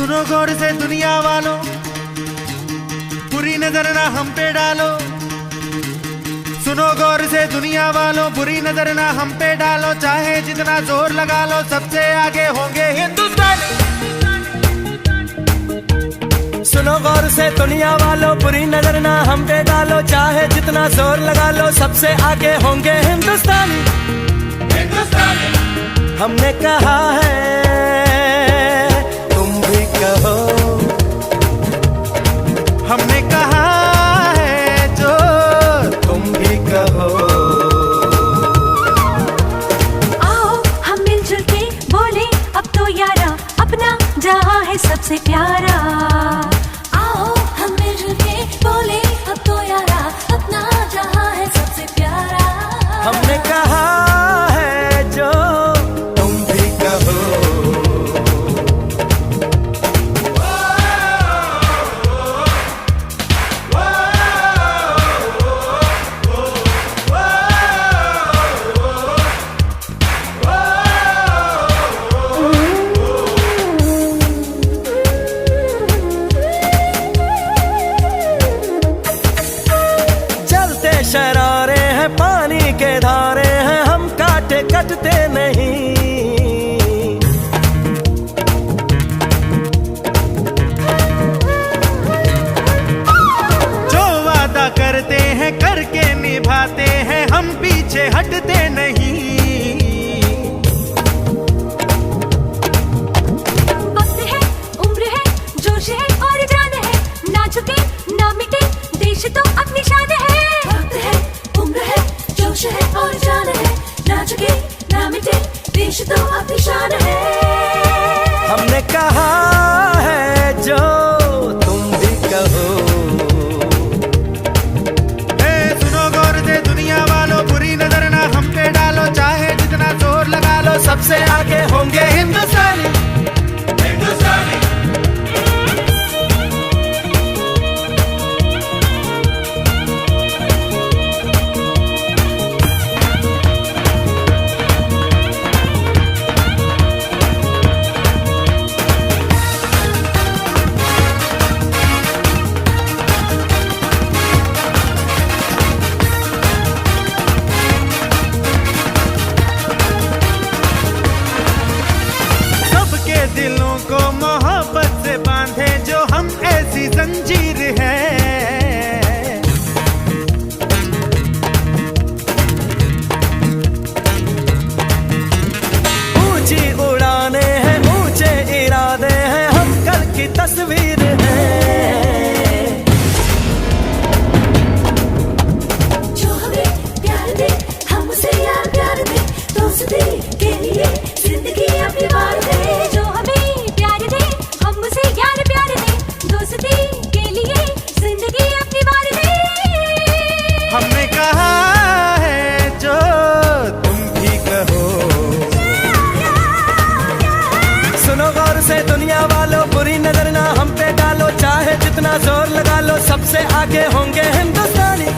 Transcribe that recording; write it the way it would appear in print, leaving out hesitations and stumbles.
सुनो गौर से दुनिया वालों, बुरी नजर ना हम पे डालो। सुनो गौर से दुनिया वालों, बुरी नजर ना हम पे डालो। चाहे जितना जोर लगा लो, सबसे आगे होंगे हिंदुस्तानी। सुनो गौर से दुनिया वालों, बुरी नजर ना हम पे डालो। चाहे जितना जोर लगा लो, सबसे आगे होंगे हिंदुस्तानी। हमने कहा है, तुम भी कहो। हमने कहा है जो तुम भी कहो। आओ हम मिलजुल के बोले अब तो यारा, अपना जहां है सबसे प्यारा। आओ हम मिलजुल के बोले अब तो यारा, अपना जहां है सबसे प्यारा। हमने कहा है जो तुम भी कहो। चलते शरारे हैं, पानी के धारे हैं, हम काटे कटते नहीं। जो वादा करते हैं करके निभाते हैं, हम पीछे हटते नहीं। वक्त है, उम्र है, जोश है और जान है, ना झुके ना मिटे देश तो अपनी शान है। वक्त है, उम्र है, जोश है और जान है, ना झुके ना मिटे देश तो अपनी शान है। हमने कहा है जो तुम भी कहो। सुनो गौर से दुनिया वालों, बुरी नजर ना हम पे डालो। चाहे जितना जोर लगा लो, सबसे आगे होंगे हिंदुस्तानी। सबके दिलों को मोहब्बत से बांधे जो हम ऐसी जंजीर है। ऊंची उड़ाने हैं, ऊंचे इरादे हैं, हम कल की तस्वीर हैं। जो हमें प्यार दे, हम उसे यार प्यार दे, दोस्ती के लिए जिंदगी अपनी वार दे। जो हमें प्यार दे, हम उसे यार प्यार दे, दोस्ती के लिए जिंदगी अपनी वार दे। हमने कहा है जो तुम भी कहो। सुनो गौर से दुनिया वालों, बुरी नजर ना हम पे डालो। चाहे जितना जोर लगा लो, सबसे आगे होंगे हिंदुस्तानी।